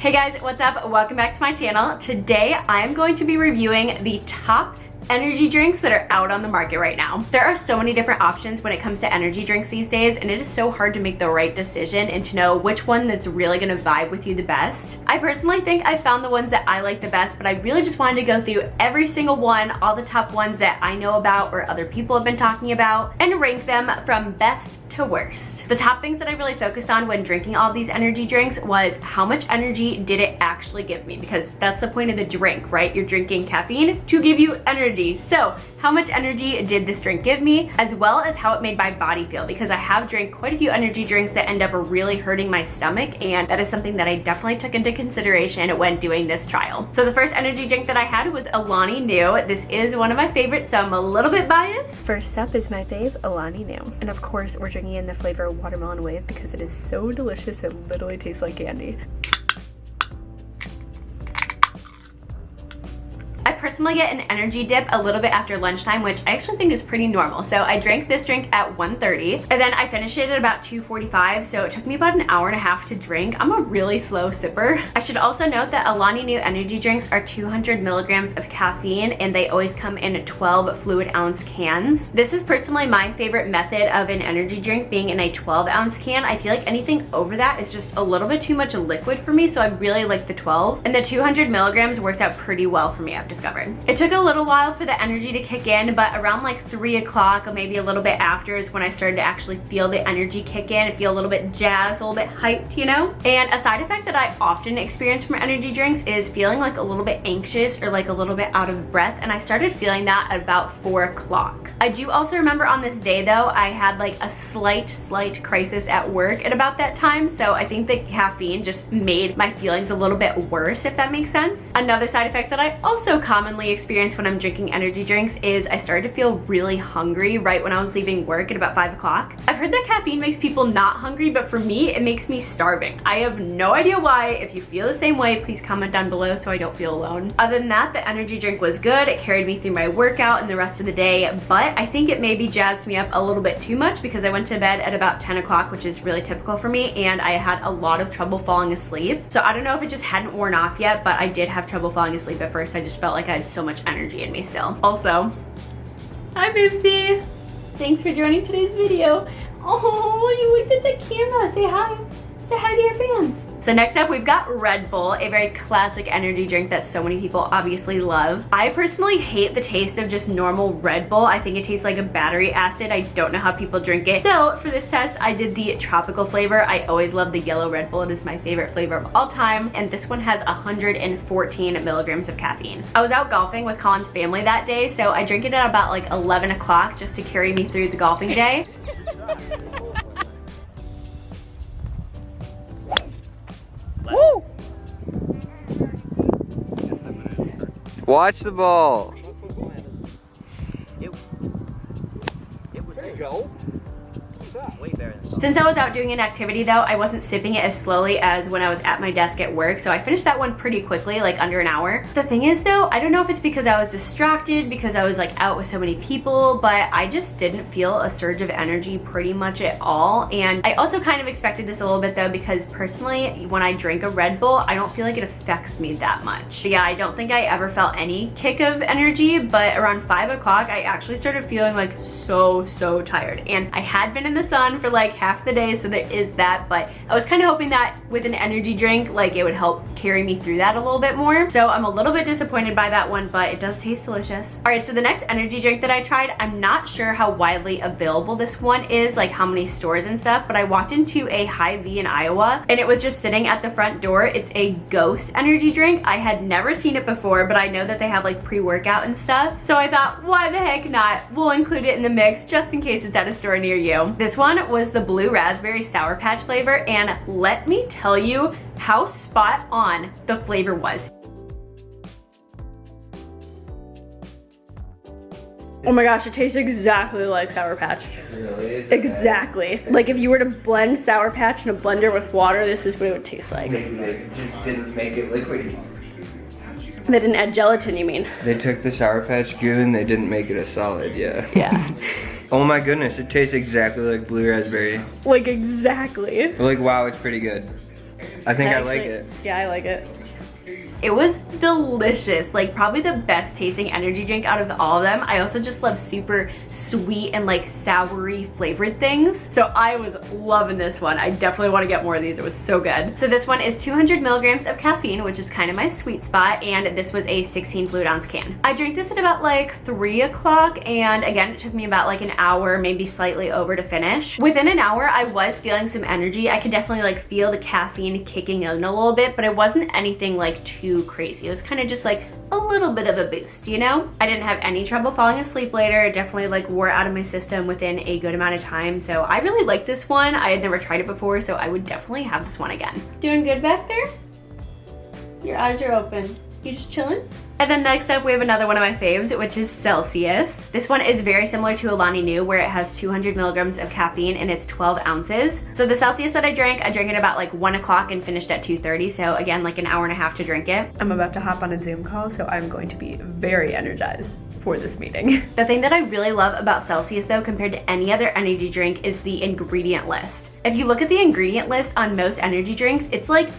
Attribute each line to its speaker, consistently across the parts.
Speaker 1: Hey guys, what's up? Welcome back to my channel. Today I am going to be reviewing the top energy drinks that are out on the market right now. There are so many different options when it comes to energy drinks these days, and it is so hard to make the right decision and to know which one that's really gonna vibe with you the best. I personally think I found the ones that I like the best, but I really just wanted to go through every single one, all the top ones that I know about or other people have been talking about, and rank them from best to worst. The top things that I really focused on when drinking all these energy drinks was how much energy did it actually give me, because that's the point of the drink, right? You're drinking caffeine to give you energy. So how much energy did this drink give me, as well as how it made my body feel, because I have drank quite a few energy drinks that end up really hurting my stomach, and that is something that I definitely took into consideration when doing this trial. So the first energy drink that I had was Ilani New. This is one of my favorites, so I'm a little bit biased. First up is my fave, Ilani New. And of course, we're drinking in the flavor Watermelon Wave because it is so delicious, it literally tastes like candy. I personally get an energy dip a little bit after lunchtime, which I actually think is pretty normal. So I drank this drink at 1:30, and then I finished it at about 2:45, so it took me about an hour and a half to drink. I'm a really slow sipper. I should also note that Ilani New energy drinks are 200 milligrams of caffeine, and they always come in 12 fluid ounce cans. This is personally my favorite method of an energy drink, being in a 12-ounce can. I feel like anything over that is just a little bit too much liquid for me, so I really like the 12. And the 200 milligrams works out pretty well for me, I've discovered. It took a little while for the energy to kick in, but around like 3 o'clock or maybe a little bit after is when I started to actually feel the energy kick in and feel a little bit jazzed, a little bit hyped, you know? And a side effect that I often experience from energy drinks is feeling like a little bit anxious or like a little bit out of breath, and I started feeling that at about 4 o'clock. I do also remember on this day though, I had like a slight crisis at work at about that time, so I think the caffeine just made my feelings a little bit worse, if that makes sense. Another side effect that I also commonly experience when I'm drinking energy drinks is I started to feel really hungry right when I was leaving work at about 5 o'clock. I've heard that caffeine makes people not hungry, but for me, it makes me starving. I have no idea why. If you feel the same way, please comment down below so I don't feel alone. Other than that, the energy drink was good. It carried me through my workout and the rest of the day, but I think it maybe jazzed me up a little bit too much because I went to bed at about 10 o'clock, which is really typical for me, and I had a lot of trouble falling asleep. So I don't know if it just hadn't worn off yet, but I did have trouble falling asleep at first. I just felt like I had so much energy in me still. Also, hi Bibsy! Thanks for joining today's video. Oh, you looked at the camera. Say hi. Say hi to your fans. So next up, we've got Red Bull, a very classic energy drink that so many people obviously love. I personally hate the taste of just normal Red Bull. I think it tastes like a battery acid. I don't know how people drink it. So for this test, I did the tropical flavor. I always love the yellow Red Bull. It is my favorite flavor of all time. And this one has 114 milligrams of caffeine. I was out golfing with Colin's family that day, so I drank it at about like 11 o'clock just to carry me through the golfing day.
Speaker 2: Woo! Watch the ball. There you go. Way better than
Speaker 1: Since I was out doing an activity though, I wasn't sipping it as slowly as when I was at my desk at work, so I finished that one pretty quickly, like under an hour. The thing is though, I don't know if it's because I was distracted, because I was like out with so many people, but I just didn't feel a surge of energy pretty much at all. And I also kind of expected this a little bit though, because personally, when I drink a Red Bull, I don't feel like it affects me that much. But yeah, I don't think I ever felt any kick of energy, but around 5 o'clock, I actually started feeling like so tired. And I had been in the sun for like half the day, so there is that, but I was kind of hoping that with an energy drink, like it would help carry me through that a little bit more. So I'm a little bit disappointed by that one, but it does taste delicious. All right, so the next energy drink that I tried, I'm not sure how widely available this one is, like how many stores and stuff, but I walked into a Hy-Vee in Iowa and it was just sitting at the front door. It's a Ghost energy drink. I had never seen it before, but I know that they have like pre-workout and stuff. So I thought, why the heck not? We'll include it in the mix just in case it's at a store near you. This one was the blue raspberry Sour Patch flavor, and let me tell you how spot on the flavor was. Oh my gosh, it tastes exactly like Sour Patch.
Speaker 2: Really?
Speaker 1: Exactly. Like if you were to blend Sour Patch in a blender with water, this is what it would taste like.
Speaker 2: They just didn't make it liquidy.
Speaker 1: They didn't add gelatin, you mean?
Speaker 2: They took the Sour Patch Goo and they didn't make it a solid, yeah.
Speaker 1: Yeah.
Speaker 2: Oh my goodness, it tastes exactly like blue raspberry.
Speaker 1: Like exactly.
Speaker 2: Like wow, it's pretty good. I think I like it.
Speaker 1: Yeah, I like it. It was delicious, like probably the best tasting energy drink out of all of them. I also just love super sweet and like soury flavored things. So I was loving this one. I definitely want to get more of these. It was so good. So this one is 200 milligrams of caffeine, which is kind of my sweet spot. And this was a 16 fluid ounce can. I drank this at about like 3 o'clock. And again, it took me about like an hour, maybe slightly over to finish. Within an hour, I was feeling some energy. I could definitely like feel the caffeine kicking in a little bit, but it wasn't anything like too crazy. It was kind of just like a little bit of a boost, you know? I didn't have any trouble falling asleep later. It definitely like wore out of my system within a good amount of time. So I really like this one. I had never tried it before, so I would definitely have this one again. Doing good back there? Your eyes are open. You just chilling? And then next up, we have another one of my faves, which is Celsius. This one is very similar to Ilani New, where it has 200 milligrams of caffeine and it's 12 ounces. So the Celsius that I drank it about like 1 o'clock and finished at 2:30. So again, like an hour and a half to drink it. I'm about to hop on a Zoom call, so I'm going to be very energized for this meeting. The thing that I really love about Celsius though, compared to any other energy drink, is the ingredient list. If you look at the ingredient list on most energy drinks, it's like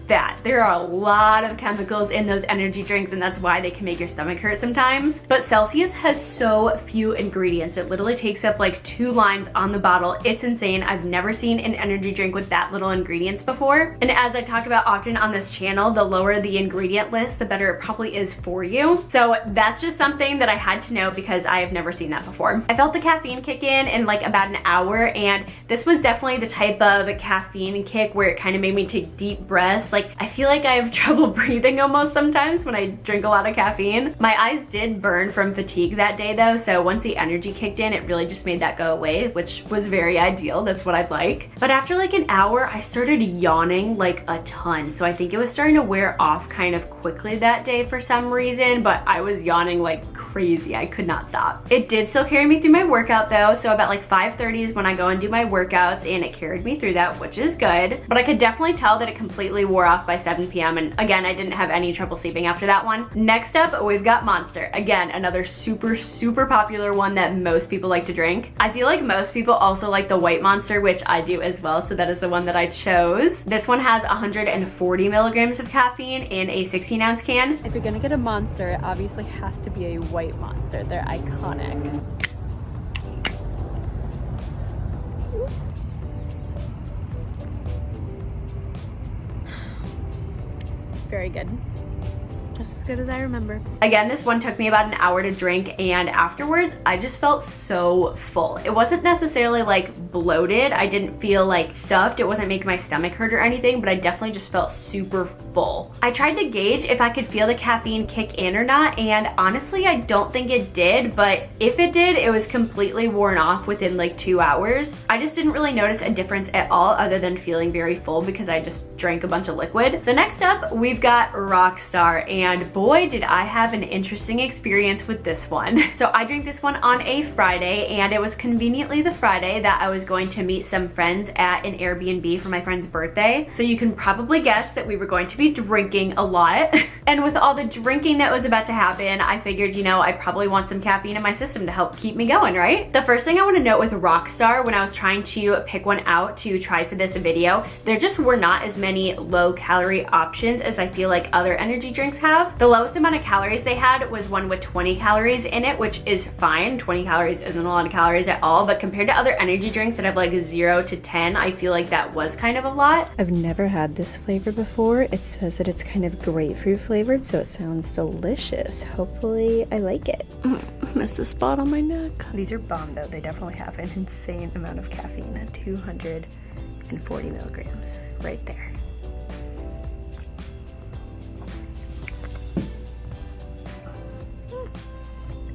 Speaker 1: fat. There are a lot of chemicals in those energy drinks, and that's why they can make your stomach hurt sometimes. But Celsius has so few ingredients. It literally takes up like 2 lines on the bottle. It's insane. I've never seen an energy drink with that little ingredients before. And as I talk about often on this channel, the lower the ingredient list, the better it probably is for you. So that's just something that I had to know because I have never seen that before. I felt the caffeine kick in like about an hour, and this was definitely the type of caffeine kick where it kind of made me take deep breaths. Like, I feel like I have trouble breathing almost sometimes when I drink a lot of caffeine. My eyes did burn from fatigue that day though, so once the energy kicked in, it really just made that go away, which was very ideal. That's what I'd like. But after like an hour, I started yawning like a ton. So I think it was starting to wear off kind of quickly that day for some reason, but I was yawning like crazy. I could not stop. It did still carry me through my workout though, so about like 5:30 is when I go and do my workouts, and it carried me through that, which is good. But I could definitely tell that it completely wore off by 7 p.m. and again, I didn't have any trouble sleeping after that one. Next up, we've got Monster. Again, another super popular one that most people like to drink. I feel like most people also like the white Monster, which I do as well, so that is the one that I chose. This one has 140 milligrams of caffeine in a 16 ounce can. If you're gonna get a Monster, it obviously has to be a white Monster. They're iconic. Very good. Just as good as I remember. Again, this one took me about an hour to drink, and afterwards I just felt so full. It wasn't necessarily like bloated. I didn't feel like stuffed. It wasn't making my stomach hurt or anything, but I definitely just felt super full. I tried to gauge if I could feel the caffeine kick in or not, and honestly I don't think it did, but if it did, it was completely worn off within like 2 hours. I just didn't really notice a difference at all other than feeling very full because I just drank a bunch of liquid. So next up, we've got Rockstar, and boy did I have an interesting experience with this one. So I drank this one on a Friday, and it was conveniently the Friday that I was going to meet some friends at an Airbnb for my friend's birthday. So you can probably guess that we were going to be drinking a lot. And with all the drinking that was about to happen, I figured, you know, I probably want some caffeine in my system to help keep me going, right? The first thing I want to note with Rockstar, when I was trying to pick one out to try for this video, there just were not as many low calorie options as I feel like other energy drinks have. The lowest amount of calories they had was one with 20 calories in it, which is fine. 20 calories isn't a lot of calories at all, but compared to other energy drinks that have like 0 to 10, I feel like that was kind of a lot.
Speaker 3: I've never had this flavor before. It says that it's kind of grapefruit flavored, so it sounds delicious. Hopefully I like it.
Speaker 1: Missed a spot on my neck.
Speaker 3: These are bomb though. They definitely have an insane amount of caffeine at 240 milligrams right there.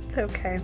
Speaker 3: It's okay.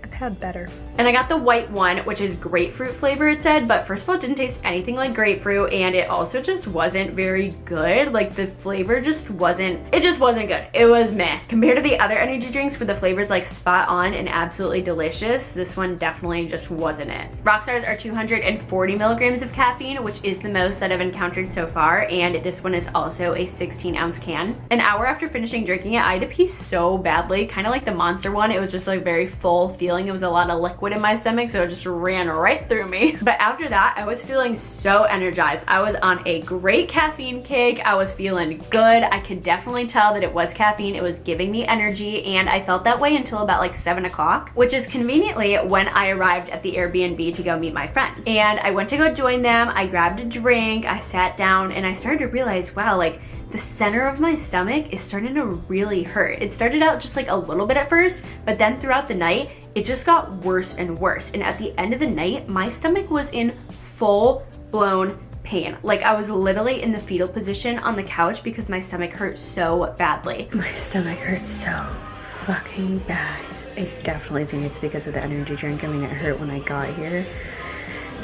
Speaker 3: I've had better.
Speaker 1: And I got the white one, which is grapefruit flavor, it said, but first of all, it didn't taste anything like grapefruit, and it also just wasn't very good. Like the flavor just wasn't good. It was meh. Compared to the other energy drinks where the flavor's like spot on and absolutely delicious, this one definitely just wasn't it. Rockstars are 240 milligrams of caffeine, which is the most that I've encountered so far, and this one is also a 16 ounce can. An hour after finishing drinking it, I had to pee so badly, kind of like the Monster one. It was just like very full feeling it was a lot of liquid in my stomach, so it just ran right through me. But after that, I was feeling so energized. I was on a great caffeine kick. I was feeling good. I could definitely tell that it was caffeine. It was giving me energy, and I felt that way until about like 7 o'clock, which is conveniently when I arrived at the Airbnb to go meet my friends. And I went to go join them. I grabbed a drink, I sat down, and I started to realize, wow, like the center of my stomach is starting to really hurt. It started out just like a little bit at first, but then throughout the night, it just got worse and worse. And at the end of the night, my stomach was in full blown pain. Like I was literally in the fetal position on the couch because my stomach hurt so badly.
Speaker 3: My stomach hurts so fucking bad. I definitely think it's because of the energy drink. I mean, it hurt when I got here.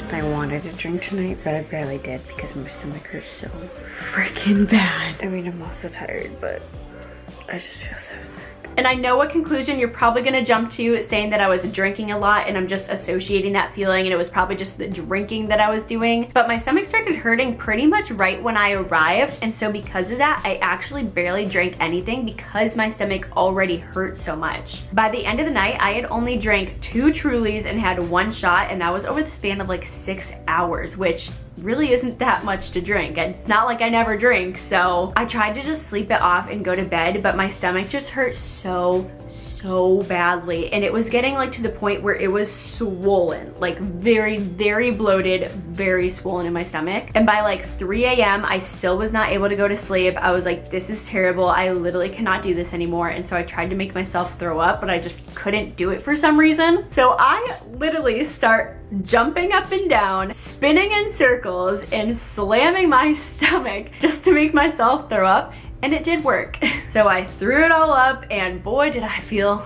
Speaker 3: I wanted to drink tonight, but I barely did because my stomach hurts so freaking bad. I mean, I'm also tired, but I just feel so sick.
Speaker 1: And I know what conclusion you're probably gonna jump to, saying that I was drinking a lot and I'm just associating that feeling and it was probably just the drinking that I was doing. But my stomach started hurting pretty much right when I arrived, and so because of that, I actually barely drank anything because my stomach already hurt so much. By the end of the night, I had only drank 2 Trulies and had 1 shot, and that was over the span of like 6 hours, which really isn't that much to drink. It's not like I never drink, so I tried to just sleep it off and go to bed, but my stomach just hurt so badly, and it was getting like to the point where it was swollen, like very bloated, very swollen in my stomach. And by like 3 a.m. I still was not able to go to sleep. I was like, this is terrible, I literally cannot do this anymore. And so I tried to make myself throw up, but I just couldn't do it for some reason. So I literally start jumping up and down, spinning in circles, and slamming my stomach just to make myself throw up. And it did work. So I threw it all up, and boy, did I feel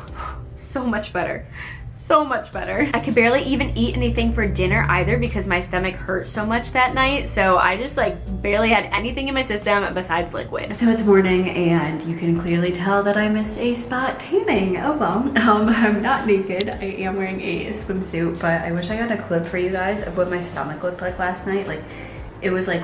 Speaker 1: so much better. So much better. I could barely even eat anything for dinner either because my stomach hurt so much that night. So I just like barely had anything in my system besides liquid. So it's morning, and you can clearly tell that I missed a spot tanning. Oh well, I'm not naked. I am wearing a swimsuit, but I wish I got a clip for you guys of what my stomach looked like last night. Like, it was like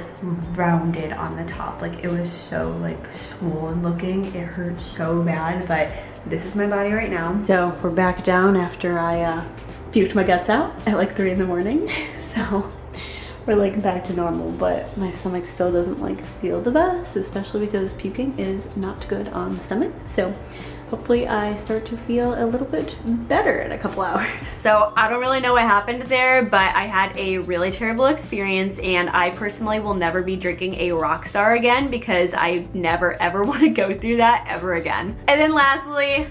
Speaker 1: rounded on the top. Like it was so like swollen looking. It hurt so bad, but this is my body right now. So we're back down after I puked my guts out at like 3 in the morning. So we're like back to normal, but my stomach still doesn't like feel the best, especially because puking is not good on the stomach. So hopefully I start to feel a little bit better in a couple hours. So I don't really know what happened there, but I had a really terrible experience, and I personally will never be drinking a Rockstar again because I never ever want to go through that ever again. And then lastly,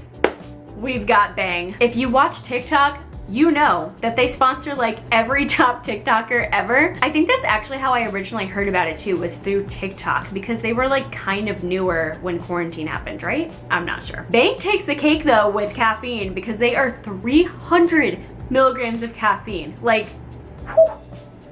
Speaker 1: we've got Bang. If you watch TikTok, you know that they sponsor like every top TikToker ever. I think that's actually how I originally heard about it too, was through TikTok, because they were like kind of newer when quarantine happened, right? I'm not sure. Bang takes the cake though with caffeine because they are 300 milligrams of caffeine. Like, whew.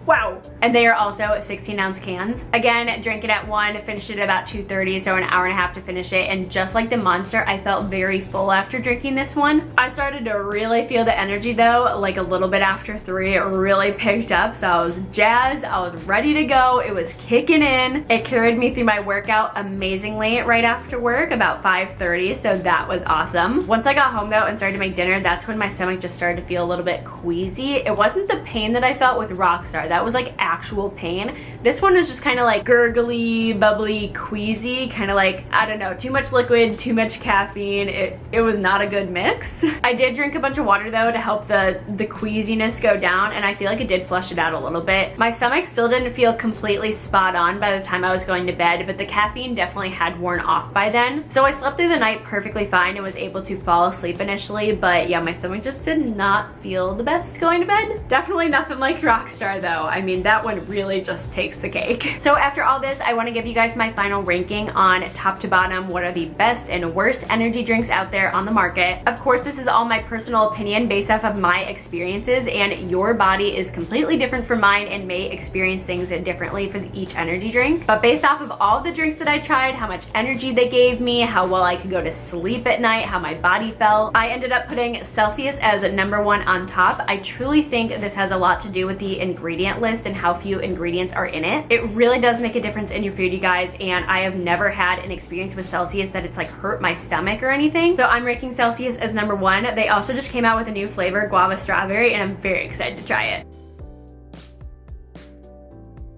Speaker 1: Wow. And they are also 16-ounce cans. Again, drank it at 1, finished it at about 2:30, so an hour and a half to finish it. And just like the Monster, I felt very full after drinking this one. I started to really feel the energy though, like a little bit after 3, it really picked up. So I was jazzed, I was ready to go. It was kicking in. It carried me through my workout amazingly right after work, about 5:30, so that was awesome. Once I got home though and started to make dinner, that's when my stomach just started to feel a little bit queasy. It wasn't the pain that I felt with Rockstar. That was like actual pain. This one was just kind of like gurgly, bubbly, queasy, kind of like, I don't know, too much liquid, too much caffeine. It was not a good mix. I did drink a bunch of water though to help the queasiness go down, and I feel like it did flush it out a little bit. My stomach still didn't feel completely spot on by the time I was going to bed, but the caffeine definitely had worn off by then. So I slept through the night perfectly fine and was able to fall asleep initially, but yeah, my stomach just did not feel the best going to bed. Definitely nothing like Rockstar though. I mean, that one really just takes the cake. So after all this, I want to give you guys my final ranking on top to bottom. What are the best and worst energy drinks out there on the market? Of course, this is all my personal opinion based off of my experiences, and your body is completely different from mine and may experience things differently for each energy drink. But based off of all the drinks that I tried, how much energy they gave me, how well I could go to sleep at night, how my body felt, I ended up putting Celsius as #1 on top. I truly think this has a lot to do with the ingredient ingredient list and how few ingredients are in it. It really does make a difference in your food, you guys, and I have never had an experience with Celsius that it's like hurt my stomach or anything. So I'm ranking Celsius as number 1. They also just came out with a new flavor, guava strawberry, and I'm very excited to try it.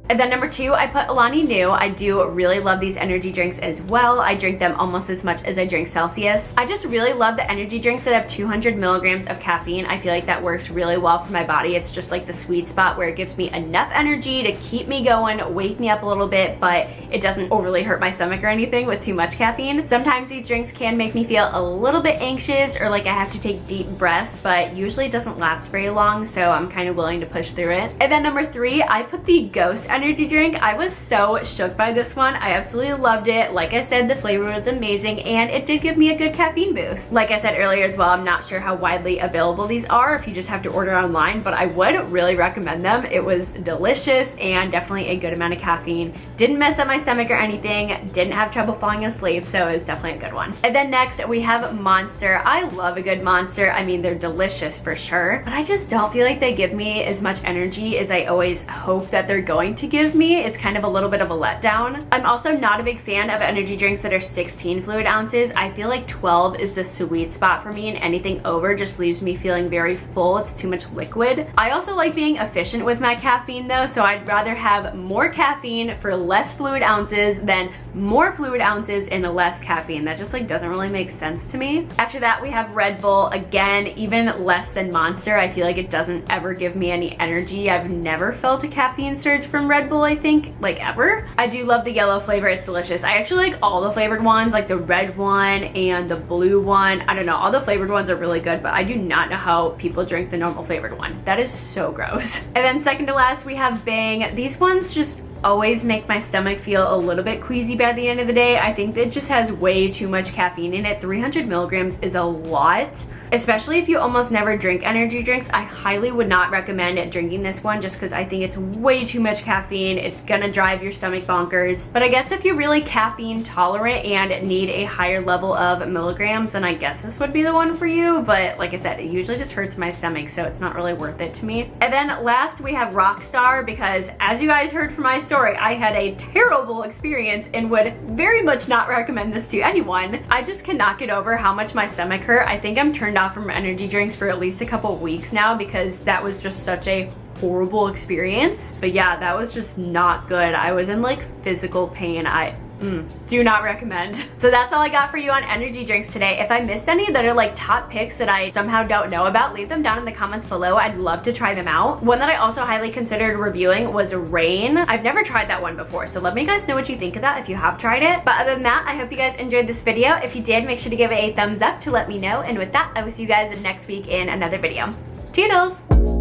Speaker 1: And then number 2, I put Ilani New. I do really love these energy drinks as well. I drink them almost as much as I drink Celsius. I just really love the energy drinks that have 200 milligrams of caffeine. I feel like that works really well for my body. It's just like the sweet spot where it gives me enough energy to keep me going, wake me up a little bit, but it doesn't overly hurt my stomach or anything with too much caffeine. Sometimes these drinks can make me feel a little bit anxious or like I have to take deep breaths, but usually it doesn't last very long, so I'm kind of willing to push through it. And then number 3, I put the Ghost energy drink. I was so shook by this one. I absolutely loved it. Like I said, the flavor was amazing and it did give me a good caffeine boost. Like I said earlier as well, I'm not sure how widely available these are if you just have to order online, but I would really recommend them. It was delicious and definitely a good amount of caffeine. Didn't mess up my stomach or anything. Didn't have trouble falling asleep, so it was definitely a good one. And then next we have Monster. I love a good Monster. I mean, they're delicious for sure, but I just don't feel like they give me as much energy as I always hope that they're going to give me. It's kind of a little bit of a letdown. I'm also not a big fan of energy drinks that are 16 fluid ounces. I feel like 12 is the sweet spot for me, and anything over just leaves me feeling very full. It's too much liquid. I also like being efficient with my caffeine though, so I'd rather have more caffeine for less fluid ounces than more fluid ounces and less caffeine. That just like doesn't really make sense to me. After that we have Red Bull. Again, even less than Monster. I feel like it doesn't ever give me any energy. I've never felt a caffeine surge from Red Bull, I think, like ever. I do love the yellow flavor. It's delicious. I actually like all the flavored ones, like the red one and the blue one. I don't know, all the flavored ones are really good, but I do not know how people drink the normal flavored one. That is so gross. And then second to last we have Bang. These ones just always make my stomach feel a little bit queasy by the end of the day. I think it just has way too much caffeine in it. 300 milligrams is a lot, especially if you almost never drink energy drinks. I highly would not recommend drinking this one just because I think it's way too much caffeine. It's gonna drive your stomach bonkers. But I guess if you're really caffeine tolerant and need a higher level of milligrams, then I guess this would be the one for you. But like I said, it usually just hurts my stomach, so it's not really worth it to me. And then last we have Rockstar, because as you guys heard from my story, I had a terrible experience and would very much not recommend this to anyone. I just cannot get over how much my stomach hurt. I think I'm turned off from energy drinks for at least a couple weeks now because that was just such a horrible experience. But yeah, that was just not good. I was in like physical pain. I do not recommend. So that's all I got for you on energy drinks today. If I missed any that are like top picks that I somehow don't know about, leave them down in the comments below. I'd love to try them out. One that I also highly considered reviewing was Rain. I've never tried that one before, so let me guys know what you think of that if you have tried it. But other than that, I hope you guys enjoyed this video. If you did, make sure to give it a thumbs up to let me know. And with that, I will see you guys next week in another video. Toodles!